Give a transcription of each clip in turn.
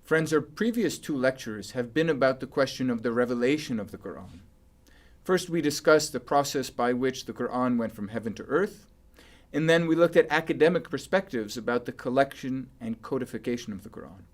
Friends, our previous two lectures have been about the question of the revelation of the Qur'an. First, we discussed the process by which the Qur'an went from heaven to earth, and then we looked at academic perspectives about the collection and codification of the Qur'an.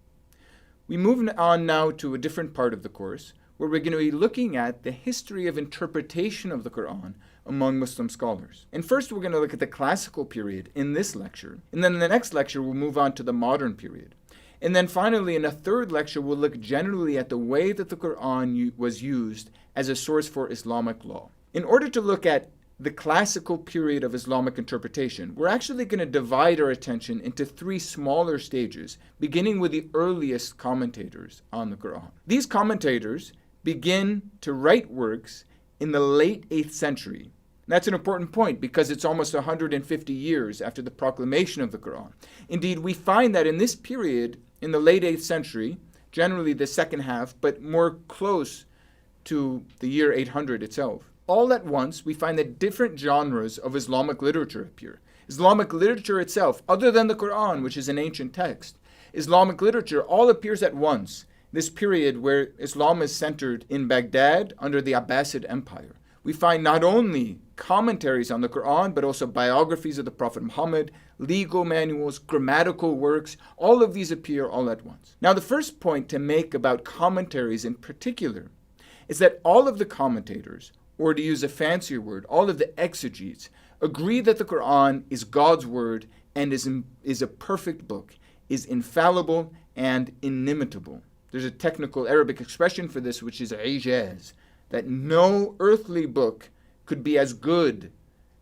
We move on now to a different part of the course, where we're going to be looking at the history of interpretation of the Qur'an among Muslim scholars. And first, we're going to look at the classical period in this lecture, and then in the next lecture, we'll move on to the modern period. And then finally, in a third lecture, we'll look generally at the way that the Qur'an was used as a source for Islamic law. In order to look at the classical period of Islamic interpretation, we're actually going to divide our attention into three smaller stages, beginning with the earliest commentators on the Qur'an. These commentators begin to write works in the late 8th century. That's an important point because it's almost 150 years after the proclamation of the Qur'an. Indeed, we find that in this period, in the late 8th century, generally the second half, but more close to the year 800 itself, all at once we find that different genres of Islamic literature appear. Islamic literature itself, other than the Qur'an, which is an ancient text, Islamic literature all appears at once. This period where Islam is centered in Baghdad under the Abbasid Empire. We find not only commentaries on the Qur'an, but also biographies of the Prophet Muhammad, legal manuals, grammatical works. All of these appear all at once. Now, the first point to make about commentaries in particular is that all of the commentators, or to use a fancier word, all of the exegetes, agree that the Qur'an is God's word and is a perfect book, is infallible and inimitable. There's a technical Arabic expression for this, which is ijaz, that no earthly book could be as good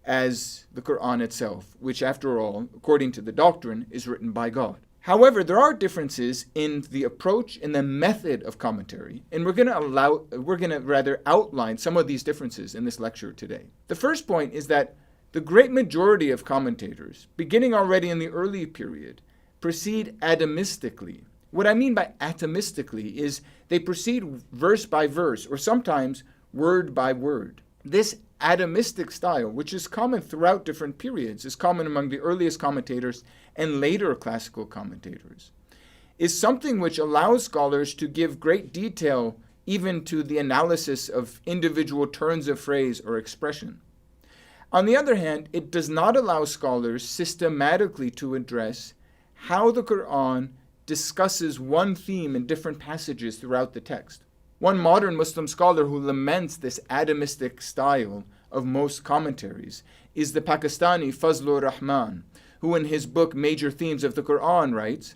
as the Qur'an itself, which after all, according to the doctrine, is written by God. However, there are differences in the approach and the method of commentary, and we're going to outline some of these differences in this lecture today. The first point is that the great majority of commentators, beginning already in the early period, proceed atomistically. What I mean by atomistically is they proceed verse by verse, or sometimes word by word. This atomistic style, which is common throughout different periods, is common among the earliest commentators and later classical commentators, is something which allows scholars to give great detail even to the analysis of individual turns of phrase or expression. On the other hand, it does not allow scholars systematically to address how the Qur'an discusses one theme in different passages throughout the text. One modern Muslim scholar who laments this atomistic style of most commentaries is the Pakistani Fazlur Rahman, who in his book Major Themes of the Qur'an writes,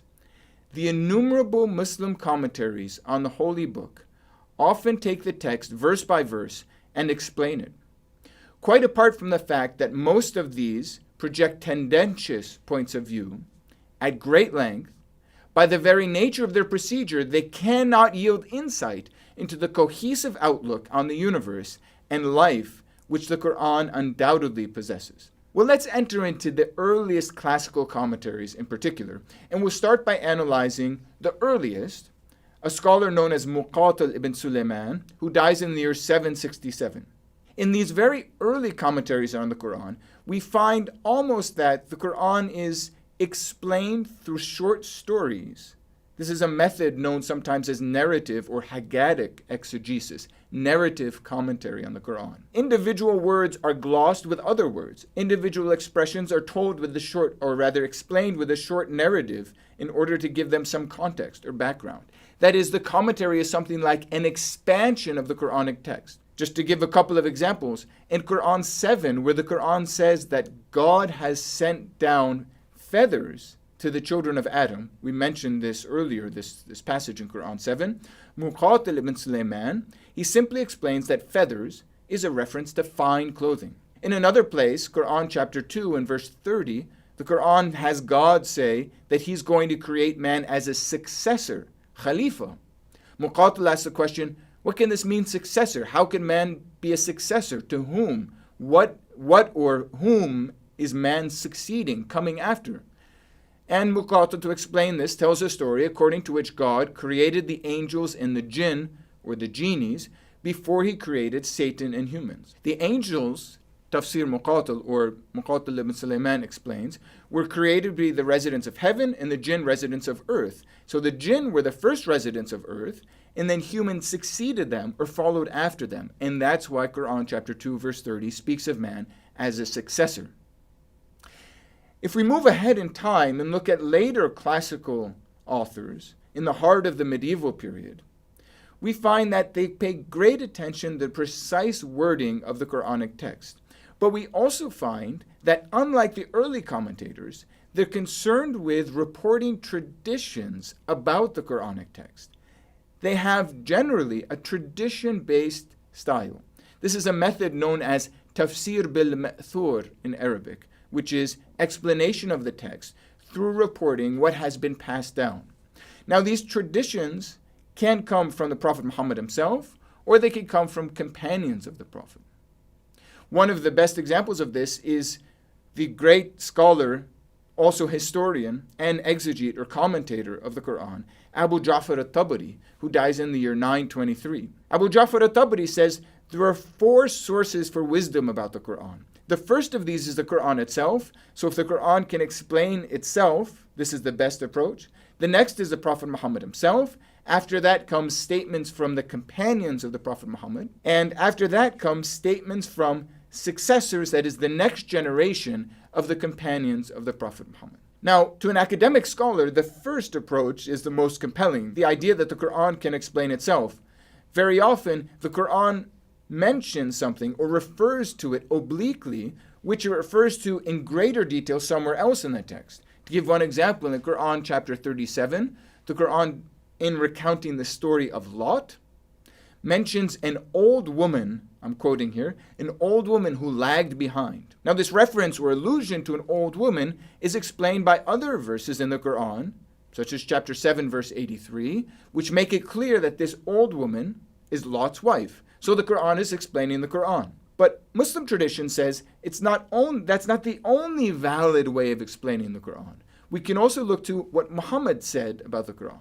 "The innumerable Muslim commentaries on the Holy Book often take the text verse by verse and explain it. Quite apart from the fact that most of these project tendentious points of view at great length, by the very nature of their procedure, they cannot yield insight into the cohesive outlook on the universe and life which the Qur'an undoubtedly possesses." Well, let's enter into the earliest classical commentaries in particular, and we'll start by analyzing the earliest, a scholar known as Muqatil ibn Sulaiman, who dies in the year 767. In these very early commentaries on the Qur'an, we find almost that the Qur'an is explained through short stories. This is a method known sometimes as narrative or Haggadic exegesis, narrative commentary on the Qur'an. Individual words are glossed with other words. Individual expressions are told with explained with a short narrative in order to give them some context or background. That is, the commentary is something like an expansion of the Quranic text. Just to give a couple of examples, in Qur'an 7, where the Qur'an says that God has sent down feathers to the children of Adam. We mentioned this earlier, this passage in Qur'an 7. Muqatil ibn Sulaiman, he simply explains that feathers is a reference to fine clothing. In another place, Qur'an chapter 2 and verse 30, the Qur'an has God say that he's going to create man as a successor, Khalifa. Muqatil asks the question, what can this mean, successor? How can man be a successor? To whom? What or whom is man succeeding, coming after? And Muqatil, to explain this, tells a story according to which God created the angels and the jinn, or the genies, before he created Satan and humans. The angels Tafsir Muqatil, or Muqatil ibn Sulaiman, explains, were created to be the residents of heaven and the jinn residents of earth. So the jinn were the first residents of earth, and then humans succeeded them or followed after them. And that's why Qur'an chapter 2 verse 30 speaks of man as a successor. If we move ahead in time and look at later classical authors in the heart of the medieval period, we find that they pay great attention to the precise wording of the Quranic text. But we also find that unlike the early commentators, they're concerned with reporting traditions about the Quranic text. They have generally a tradition-based style. This is a method known as tafsir bil-ma'thur in Arabic, which is explanation of the text through reporting what has been passed down. Now, these traditions can come from the Prophet Muhammad himself, or they can come from companions of the Prophet. One of the best examples of this is the great scholar, also historian and exegete or commentator of the Qur'an, Abu Ja'far al-Tabari, who dies in the year 923. Abu Ja'far al-Tabari says there are 4 sources for wisdom about the Qur'an. The first of these is the Qur'an itself. So if the Qur'an can explain itself, this is the best approach. The next is the Prophet Muhammad himself. After that comes statements from the companions of the Prophet Muhammad. And after that comes statements from successors, that is the next generation of the companions of the Prophet Muhammad. Now, to an academic scholar, the first approach is the most compelling, the idea that the Qur'an can explain itself. Very often, the Qur'an mentions something or refers to it obliquely, which it refers to in greater detail somewhere else in the text. To give one example, in the Qur'an chapter 37, the Qur'an, in recounting the story of Lot, mentions an old woman, I'm quoting here, an old woman who lagged behind. Now this reference or allusion to an old woman is explained by other verses in the Qur'an, such as chapter 7 verse 83, which make it clear that this old woman is Lot's wife. So the Qur'an is explaining the Qur'an. But Muslim tradition says that's not the only valid way of explaining the Qur'an. We can also look to what Muhammad said about the Qur'an.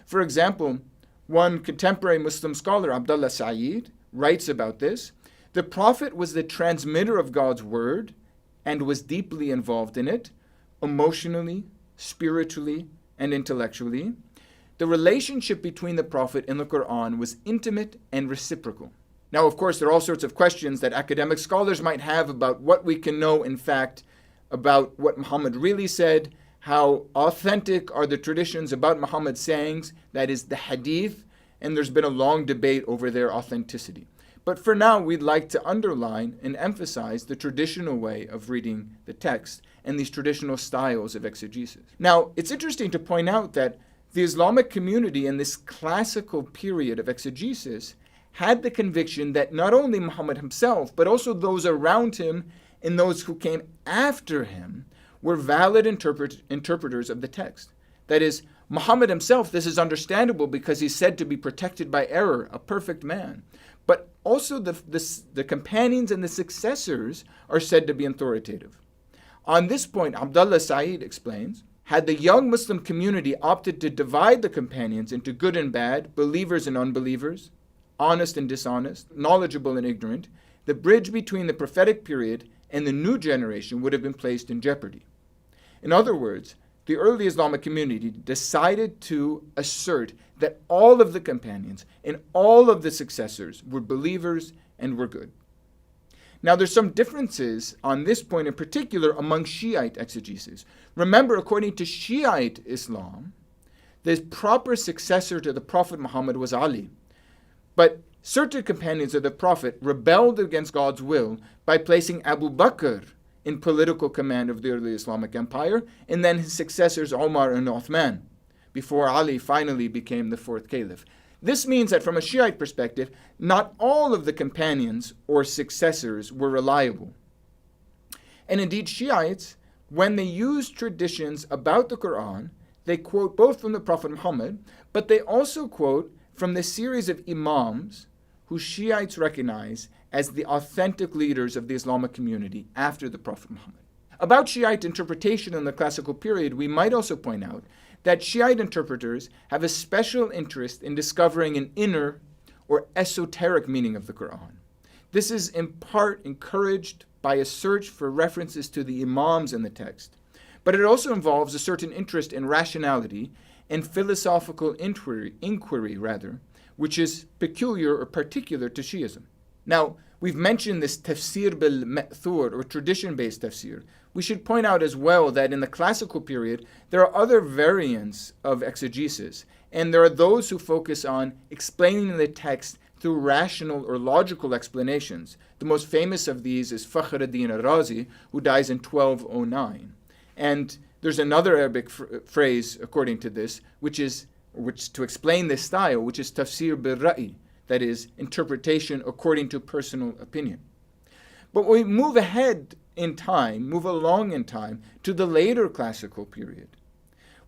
For example, one contemporary Muslim scholar, Abdullah Sa'id, writes about this. The Prophet was the transmitter of God's word and was deeply involved in it, emotionally, spiritually, and intellectually. The relationship between the Prophet and the Qur'an was intimate and reciprocal. Now, of course, there are all sorts of questions that academic scholars might have about what we can know, in fact, about what Muhammad really said, how authentic are the traditions about Muhammad's sayings, that is the hadith, and there's been a long debate over their authenticity. But for now, we'd like to underline and emphasize the traditional way of reading the text and these traditional styles of exegesis. Now, it's interesting to point out that the Islamic community in this classical period of exegesis had the conviction that not only Muhammad himself, but also those around him and those who came after him were valid interpreters of the text. That is, Muhammad himself, this is understandable because he's said to be protected by error, a perfect man. But also the companions and the successors are said to be authoritative. On this point, Abdullah Sa'id explains, had the young Muslim community opted to divide the companions into good and bad, believers and unbelievers, honest and dishonest, knowledgeable and ignorant, the bridge between the prophetic period and the new generation would have been placed in jeopardy. In other words, the early Islamic community decided to assert that all of the companions and all of the successors were believers and were good. Now, there's some differences on this point in particular among Shiite exegesis. Remember, according to Shiite Islam, the proper successor to the Prophet Muhammad was Ali. But certain companions of the Prophet rebelled against God's will by placing Abu Bakr in political command of the early Islamic empire, and then his successors Omar and Uthman, before Ali finally became the 4th caliph. This means that from a Shiite perspective, not all of the companions or successors were reliable. And indeed, Shiites, when they use traditions about the Qur'an, they quote both from the Prophet Muhammad, but they also quote from the series of imams who Shiites recognize as the authentic leaders of the Islamic community after the Prophet Muhammad. About Shiite interpretation in the classical period, we might also point out that Shiite interpreters have a special interest in discovering an inner or esoteric meaning of the Qur'an. This is in part encouraged by a search for references to the Imams in the text, but it also involves a certain interest in rationality and philosophical inquiry, which is peculiar or particular to Shiism. Now, we've mentioned this tafsir bil-ma'thur, or tradition-based tafsir. We should point out as well that in the classical period, there are other variants of exegesis, and there are those who focus on explaining the text through rational or logical explanations. The most famous of these is Fakhr ad-Din al-Razi, who dies in 1209. And there's another Arabic phrase, according to this, which to explain this style, which is tafsir bil-ra'i, that is, interpretation according to personal opinion. But when we move along in time, to the later classical period,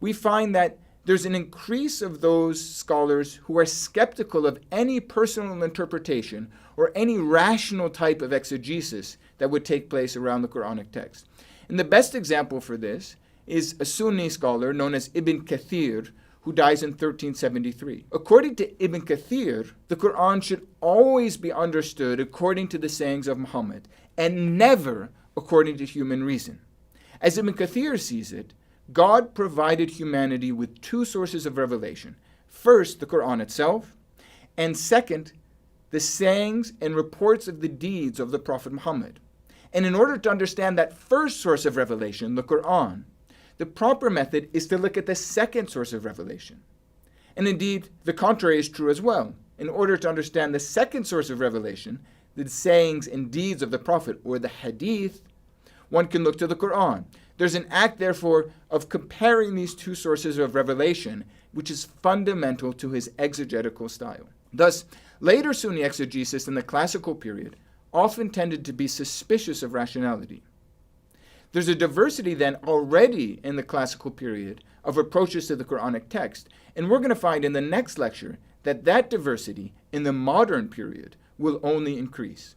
we find that there's an increase of those scholars who are skeptical of any personal interpretation or any rational type of exegesis that would take place around the Quranic text. And the best example for this is a Sunni scholar known as Ibn Kathir, who dies in 1373. According to Ibn Kathir, the Qur'an should always be understood according to the sayings of Muhammad and never according to human reason. As Ibn Kathir sees it, God provided humanity with two sources of revelation. First, the Qur'an itself, and second, the sayings and reports of the deeds of the Prophet Muhammad. And in order to understand that first source of revelation, the Qur'an, the proper method is to look at the second source of revelation. And indeed, the contrary is true as well. In order to understand the second source of revelation, the sayings and deeds of the Prophet, or the hadith, one can look to the Qur'an. There's an act, therefore, of comparing these two sources of revelation, which is fundamental to his exegetical style. Thus, later Sunni exegesis in the classical period often tended to be suspicious of rationality. There's a diversity then already in the classical period of approaches to the Quranic text, and we're going to find in the next lecture that diversity in the modern period will only increase.